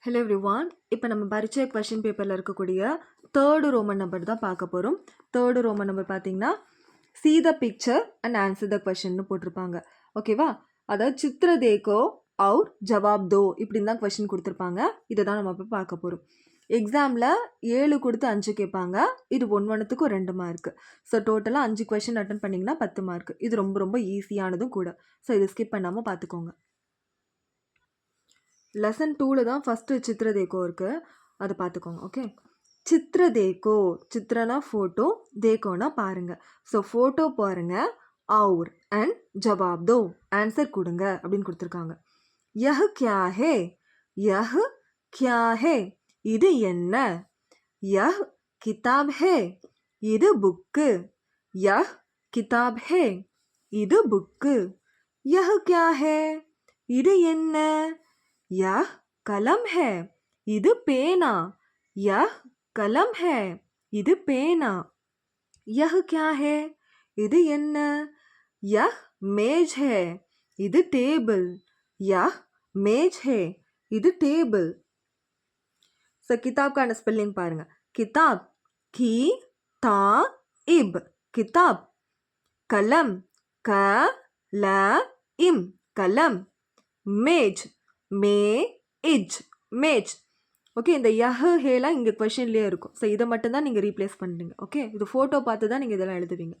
Hello everyone. இப்போ நம்ம பரீட்சை கொஷின் பேப்பரில் இருக்கக்கூடிய தேர்டு ரோமன் நம்பர் தான் பார்க்க போகிறோம். தேர்டு ரோமன் நம்பர் பார்த்தீங்கன்னா see the picture and answer the question போட்டிருப்பாங்க. ஓகேவா? அதாவது சித்திர தேக்கோ அவுர் ஜவாப் தோ இப்படின்னு தான் கொஷின் கொடுத்துருப்பாங்க. இதை தான் நம்ம இப்போ பார்க்க போகிறோம். எக்ஸாமில் 7 கொடுத்து 5 கேட்பாங்க. இது ஒன்றுத்துக்கும் 2 மார்க்கு. ஸோ டோட்டலாக 5 கொஷின் அட்டன் பண்ணிங்கன்னா 10 மார்க். இது ரொம்ப ரொம்ப ஈஸியானதும் கூட. ஸோ இது ஸ்கிப் பண்ணாமல் பார்த்துக்கோங்க. லெசன் 2ல் தான் ஃபஸ்ட்டு சித்திர தேக்கோ இருக்குது, அதை பார்த்துக்கோங்க. ஓகே, சித்திர தேக்கோ, சித்திரனா ஃபோட்டோ, தேக்கோனா பாருங்கள். ஸோ ஃபோட்டோ பாருங்கள், அவுர் அண்ட் ஜவாப் தோ ஆன்சர் கொடுங்க அப்படின்னு கொடுத்துருக்காங்க. யஹ் கியா ஹே, யஹ் கியா ஹே, இது என்ன? யஹ் கிதாப் ஹே, இது புக்கு. யஹ் கிதாப் ஹே, இது புக்கு. யஹ் கியா ஹே, இது என்ன? यह कलम है, இது பேனா. यह कलम है, இது பேனா. यह क्या है, இது என்ன? यह मेज है, இது டேபிள். यह मेज है, இது டேபிள். ஸோ கிதாப்கான ஸ்பெல்லிங் பாருங்க. கிதாப் கி தா இப், கிதாப். கலம் க ல இம், கலம். மேஜ் மே இஜ், மேஜ். ஓகே, இந்த யஹ் ஹேலாம் இங்கே கொஷின்லேயே இருக்கும். ஸோ இதை மட்டும்தான் நீங்கள் ரீப்ளேஸ் பண்ணுறீங்க. ஓகே, இது ஃபோட்டோ பார்த்து தான் நீங்கள் இதெல்லாம் எழுதுவீங்க.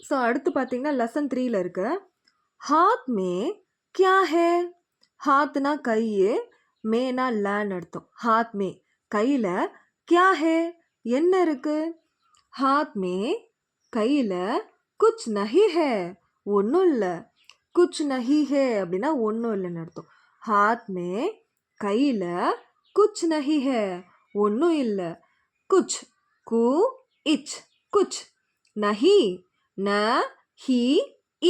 ஸோ அடுத்து பார்த்தீங்கன்னா லெசன் 3ல் இருக்கு. ஹாத் மே கியா ஹே, ஹாத்னா கை, மேனா லேன்னு அர்த்தம். ஹாத் மே கையில், கியா ஹே என்ன இருக்கு? ஹாத் மே கையில், குச் நஹி ஹே ஒன்றும் இல்லை. குச் நஹி ஹே அப்படின்னா ஒன்றும் இல்லைன்னு அர்த்தம். ஹாத் மே கையில், குச் நஹி ஹே ஒன்றும் இல்லை. குச் கு இச், குச். நஹி ந ஹி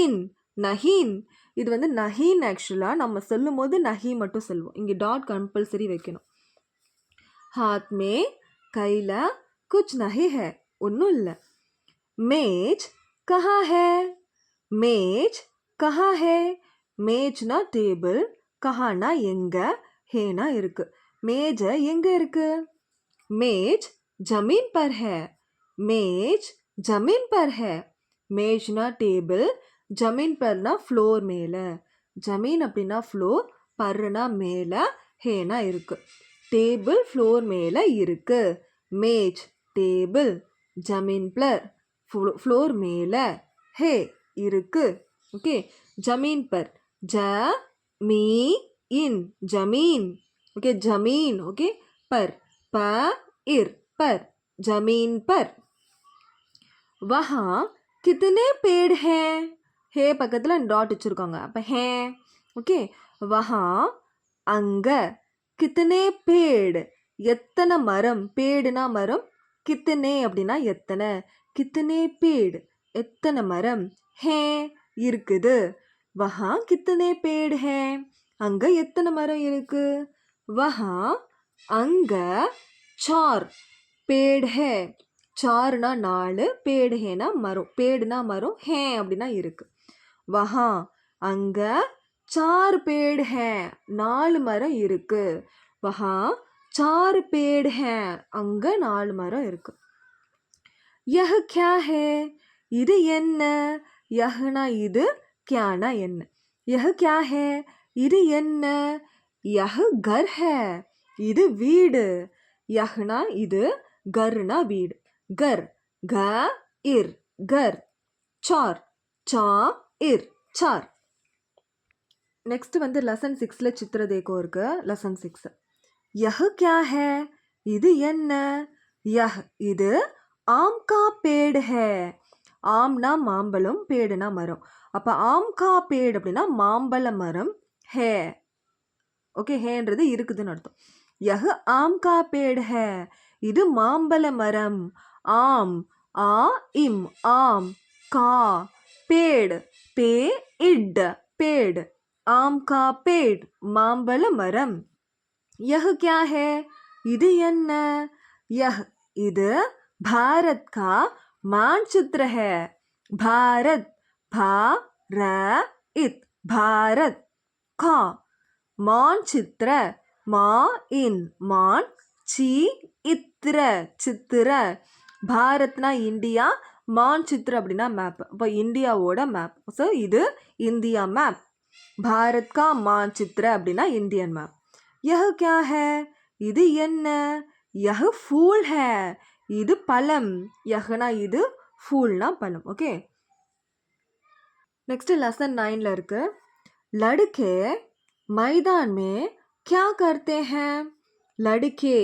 இன், நஹீன். இது வந்து நஹீன். ஆக்சுவலாக நம்ம சொல்லும் போது நஹி மட்டும் சொல்லுவோம். இங்கே டாட் கம்பல்சரி வைக்கணும். ஹாத் மே கையில், குச் நஹி ஹே ஒன்றும் இல்லை. மேஜ் கஹா ஹே, மேஜ் கஹா ஹே, மேஜ்னா டேபிள், கஹானா எங்க, ஹேனா இருக்கு. மேஜ எங்க இருக்கு? மேஜ் ஜமீன் பர் ஹே, மேஜ் ஜமீன் பர் ஹே. மேஜ்னா டேபிள், ஜமீன் பர்னா ஃப்ளோர் மேலே. ஜமீன் அப்படின்னா ஃப்ளோர், பர்னா மேலே, ஹேனா இருக்கு. டேபிள் ஃப்ளோர் மேலே இருக்கு. மேஜ் டேபிள், ஜமீன் பர் ஃப்ளோர் மேலே, ஹே இருக்கு. ஓகே, ஜமீன் பர் ஜ மீ இன், ஜமீன். ஓகே, ஜமீன். ஓகே, பர் ப இர், பர், ஜமீன் பர். வஹா கித்தனே பேட் ஹே, ஹே பக்கத்தில் டாட் வச்சுருக்காங்க, அப்போ ஹே. ஓகே, வஹா அங்க, கித்தனே பேடு எத்தனை மரம், பேடுனா மரம், கித்தனே அப்படின்னா எத்தனை. கித்தனே பேடு எத்தனை மரம், ஹே இருக்குது. வஹா கித்தனே பேடு ஹே, அங்க எத்தனை மரம் இருக்கு. வஹா அங்க சார் பேடு ஹே, சார்னா 4, பேடு ஹேனா மரம், பேடுனா மரம், ஹே அப்படின்னா இருக்கு. வஹா அங்க 4 பேடு ஹே, 4 மரம் இருக்கு. வஹா 4 பேடு ஹே, அங்க 4 மரம் இருக்கு. யஹ் கியா ஹே, இது என்ன? யஹ்னா இது, கியானா என்ன. யஹ் கியா ஹே, இது என்ன? யஹ் கர் ஹே, இது வீடு. யஹ்னா இது, கர்னா வீடு. கர் க இர், கர். சார் சா இர், சார். நெக்ஸ்ட் வந்து லெசன் 6ல் சித்திர தேக்கோ இருக்கு. லெசன் 6. யஹ் கியா ஹே, இது என்ன? யஹ் இது, ஆம் கா பேடு ஹே. ஆம்னா மாம்பழம், பேடுனா மரம். அப்போ ஆம் கா பேடு அப்படின்னா மாம்பழ மரம், ஹே. ஓகே, ஹேன்றது இருக்குதுன்னு அர்த்தம். யஹ் ஆம் கா பேடு ஹே, இது மாம்பழ மரம். ஆம் ஆ இம், ஆம். கா பேடு பே இட், பேடு. ஆம் கா பேடு மாம்பழ மரம். யஹ் கியா ஹே, இது என்ன? யஹ் இது, பாரத் கா मानचित्र है. भारत भा र इत, भारत का. मानचित्र மா இன் மான், சி இத்திர சித்திர. பாரத்னா இந்தியா, மான் சித்திர அப்படின்னா மேப். இப்போ இந்தியாவோட மேப். ஸோ இது இந்தியா மேப். பாரத் கா மான்சித்திர அப்படின்னா இந்தியன் மேப். யஹ் கியா ஹே, இது என்ன? யஹ் ஃபூல் ஹே, இது பழம். யஹ்னா இது, ஃபூல்னா பழம். ஓகே, नेक्स्ट लेसन 9 இருக்கு. लड़के मैदान में क्या करते हैं? लड़के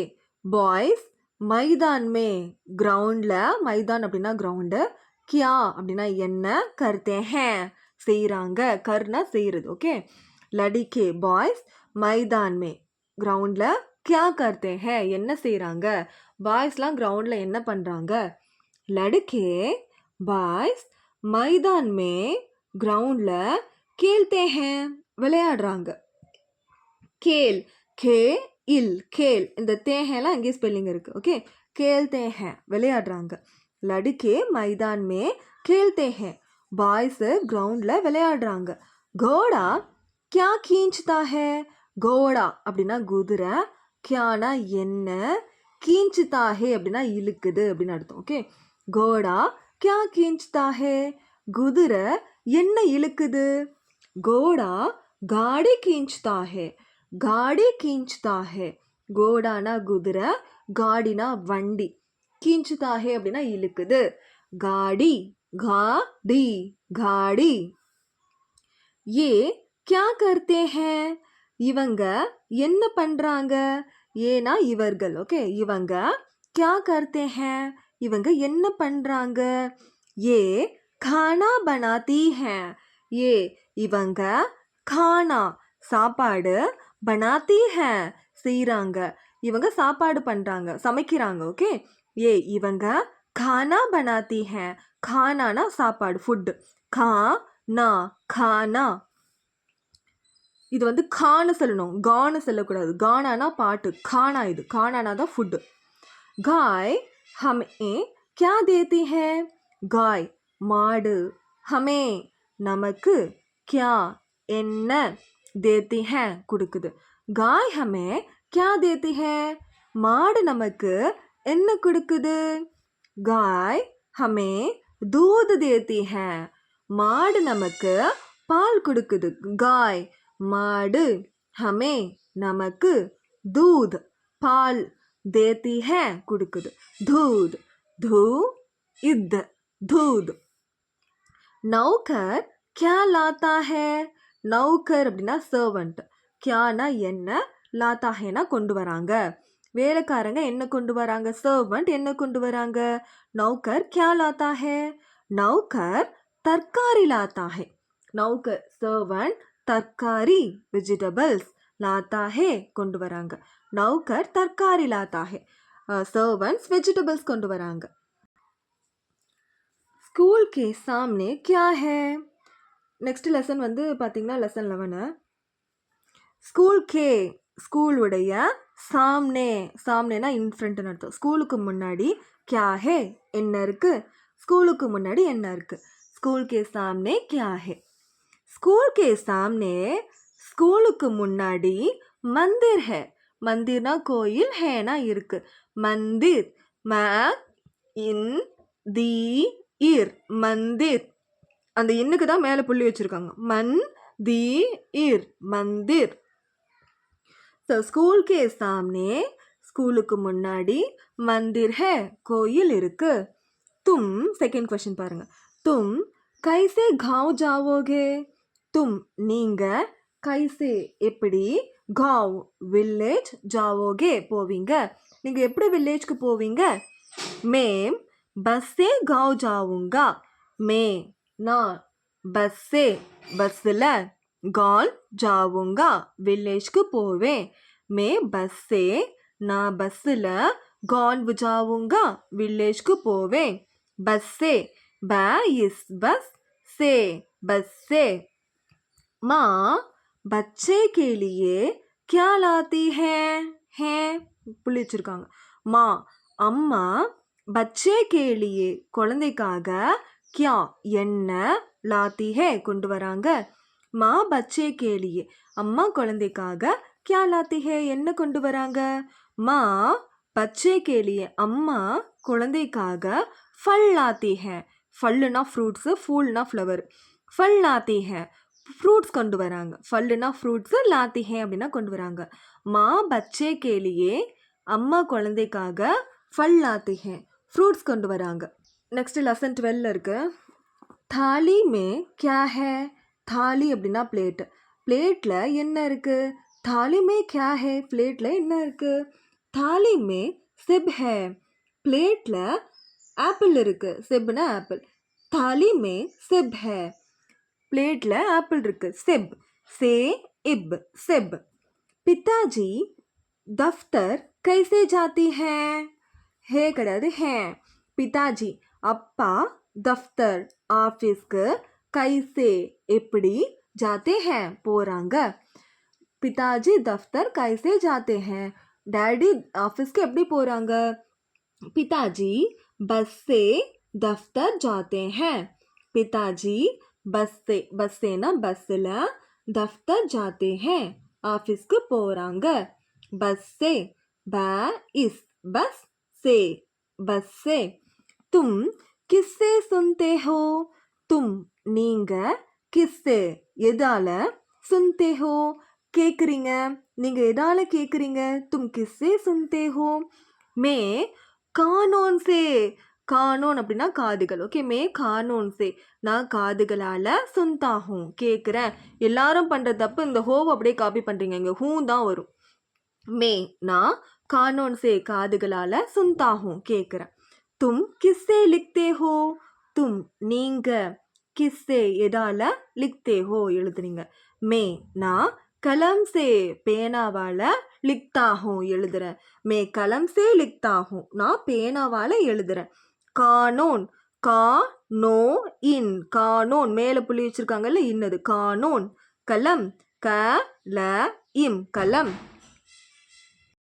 பாய்ஸ் मैदान में கிரவுண்ட்ல, மைதான் அப்படின்னா கிரவுண்டு, கியா அப்படின்னா என்ன, கர்த்தே ஹேன் செய்கிறாங்க, கர்னா செய்கிறது. ஓகே, லடிக்கே பாய்ஸ் மைதான் மே கிரவுண்ட்ல, கியா கர்த்தே ஹேன் என்ன செய்கிறாங்க, பாய்ஸ்லாம் கிரவுண்ட்ல என்ன பண்ணுறாங்க. லடுக்கே பாய்ஸ் மைதான் மே கிரவுண்ட்ல கேல்தே ஹேன் விளையாடுறாங்க. கேல், கே இல், கேல், இந்த தேஹெல்லாம் அங்கேயே ஸ்பெல்லிங் இருக்கு. ஓகே, கேல்தே ஹேன் விளையாடுறாங்க. லடுக்கே மைதான் மே கேல்தே ஹேன் பாய்ஸ் கிரவுண்ட்ல விளையாடுறாங்க. கோடா கியா கீஞ்ச்தா ஹே, கோடா அப்படின்னா குதிரை, கியானா என்ன, கீஞ்ச்தா ஹே அப்படின்னா இழுக்குது அப்படின்னு அர்த்தம். ஓகே, கோடா கியா கீஞ்ச்தா ஹே, குதிரை என்ன இழுக்குது. கோடா காடி கீஞ்ச்தா ஹே, காடி கீஞ்ச்தா ஹே. கோடானா குதிரை, காடினா வண்டி, கீஞ்ச்தா ஹே அப்படின்னா இழுக்குது. காடி, காடி, காடி. ஏ கியா கர்த்தே ஹேன், இவங்க என்ன பண்றாங்க. ஏனா இவர்கள். ஓகே, இவங்க கியா கர்த்தே ஹேன் இவங்க என்ன பண்றாங்க. ஏ खाना बनाती हैं, ये இவங்க खाना சாப்பாடு, बनाती हैं செய்கிறாங்க, இவங்க சாப்பாடு பண்ணுறாங்க, சமைக்கிறாங்க. ஓகே, ஏ இவங்க खाना बनाती हैं, खानाனா சாப்பாடு, ஃபுட்டு, खाना खाना. இது வந்து கான்னு சொல்லணும், கான்னு சொல்லக்கூடாது. கானானா பாட்டு, கானா இது, கானானா தான் ஃபுட்டு. गाय हमें क्या देती है, गाय மாடு, ஹமே நமக்கு, கியா என்ன, தேத்தி ஹே கொடுக்குது. காய் ஹமே கியா தேத்தி ஹே, மாடு நமக்கு என்ன கொடுக்குது. காய் ஹமே தூது தேத்தி ஹே, மாடு நமக்கு பால் கொடுக்குது. காய் மாடு, ஹமே நமக்கு, தூத் பால், தேத்தி ஹே கொடுக்குது. தூத், தூ இத், தூத். நௌகர் கியா லாத்தா ஹே, நௌகர் அப்படின்னா சர்வன்ட், கியானா என்ன, லாத்தா ஹேனா கொண்டு வராங்க, வேலைக்காரங்க என்ன கொண்டு வராங்க, சர்வன்ட் என்ன கொண்டு வராங்க. நௌகர் கியா லாத்தா ஹே, நௌகர் தர்காரி லாத்தா ஹே, நௌகர் சர்வன்ட், தர்காரி வெஜிடபிள்ஸ், லாத்தா ஹே கொண்டு வராங்க. நௌகர் தர்காரி லாத்தா ஹே, சர்வன்ட்ஸ் வெஜிடபிள்ஸ் கொண்டு வராங்க. ஸ்கூல் கே சாம்னே கியா ஹே, நெக்ஸ்ட் லெசன் வந்து பார்த்தீங்கன்னா லெசன் 11. ஸ்கூல் கே ஸ்கூலுடைய, சாம்னே சாம்னேனா இன்ஃப்ரண்ட்னு அர்த்தம், ஸ்கூலுக்கு முன்னாடி, கியா ஹே என்ன இருக்கு, ஸ்கூலுக்கு முன்னாடி என்ன இருக்கு. ஸ்கூல் கே சாம்னே கியா ஹே, ஸ்கூல் கே சாம்னே ஸ்கூலுக்கு முன்னாடி மந்திர் ஹே, மந்திர்னா கோயில், ஹேனா இருக்கு, மந்திர், ம இன் தி இர், மந்திர், அந்த இன்னுக்கு தான் மேலே புள்ளி வச்சுருக்காங்க, மன் தி இர், மந்திர். ஸோ ஸ்கூல் கே சாம்னே ஸ்கூலுக்கு முன்னாடி, மந்திர் ஹே கோயில் இருக்கு. தும், செகண்ட் கொஸ்டின் பாருங்க. தும் கைசே காவ் ஜாவோகே, தும் நீங்க, கைசே எப்படி, காவ் வில்லேஜ், ஜாவோகே போவீங்க, நீங்கள் எப்படி வில்லேஜ்க்கு போவீங்க. மேம் பஸ்ஸே காவ் ஜாவுங்கா, மே நான், பஸ்ஸே பஸ்ஸில், கால் ஜாவுங்கா வில்லேஜ்க்கு போவேன். மே பஸ்ஸே நான் பஸ்ஸில், கால் ஜாவுங்கா வில்லேஜ்க்கு போவேன். பஸ்ஸே ப இஸ் பஸ், से बस से. माँ बच्चे के लिए क्या लाती है புள்ளி வச்சிருக்காங்க. மா அம்மா, பச்சே கேலியே குழந்தைக்காக, கியா என்ன, லாத்தி ஹே கொண்டு வராங்க. மா பச்சே கேலியே அம்மா குழந்தைக்காக, क्या लाती है என்ன கொண்டு வராங்க माँ बच्चे के लिए அம்மா குழந்தைக்காக फल लाती है फलना फ्रूट्स फूलना फ्लवर फल लाती है फ्रूट्स கொண்டு வராங்க फलना फ्रूट्स लाती है அப்படின்னா கொண்டு வராங்க माँ बच्चे के लिए அம்மா குழந்தைக்காக फल लाती है फ्रूट्स கொண்டு வராங்க நெக்ஸ்ட் லெசன் 12 இருக்கு थाली में क्या है थाली அப்படின்னா பிளேட் பிளேட்ல என்ன இருக்கு थाली में क्या है प्लेटல என்ன இருக்கு थाली में सेब है प्लेटல ஆப்பிள் இருக்கு செப்னா ஆப்பிள் थाली में सेब है प्लेटல ஆப்பிள் இருக்கு सेब से इब सेब पिताजी दफ्तर कैसे जाती है है கிடையாது है पिताजी அப்பா दफ्तर ஆஃபீஸ்க்கு कैसे எப்படி जाते हैं போறாங்க पिताजी दफ्तर कैसे जाते हैं डैडी ऑफिस के எப்படி போறாங்க पिताजी बस से दफ्तर जाते हैं पिताजी बस से ना बसல दफ्तर जाते हैं ऑफिस के போறாங்க बस से बस से तुम किससे सुनते हो तुम நீங்க किससे எதால सुनते हो கேக்குறீங்க நீங்க எதால கேக்குறீங்க तुम किससे सुनते हो मैं कानों से कानोन அப்படின்னா காதுகள் ஓகே மே கானோன் சே நான் காதுகளால சுன்தா ஹூம் கேக்குறேன் எல்லாரும் பண்ற தப்பு இந்த ஹோவ் அப்படியே காப்பி பண்றீங்க இங்க ஹூ தான் வரும் மே நான் கானோன் சே காதுகளால சுன்தா ஹூம் கேக்குறேன் தும் கிஸ்ஸே லிக்தே ஹோ தும் நீங்க கிஸ்ஸே எதால லிக்தே ஹோ எழுதுறீங்க மே நான் கலம் சே பேனாவால லிக்தா ஹூம் எழுதுறேன் மே கலம் சே லிக்தா ஹூம் நான் பேனாவால எழுதுறேன் கானோன் நோ இன் கானோன் மேலே புள்ளி வச்சிருக்காங்கல்ல இன்னது கானோன் கலம் க ல இம் கலம்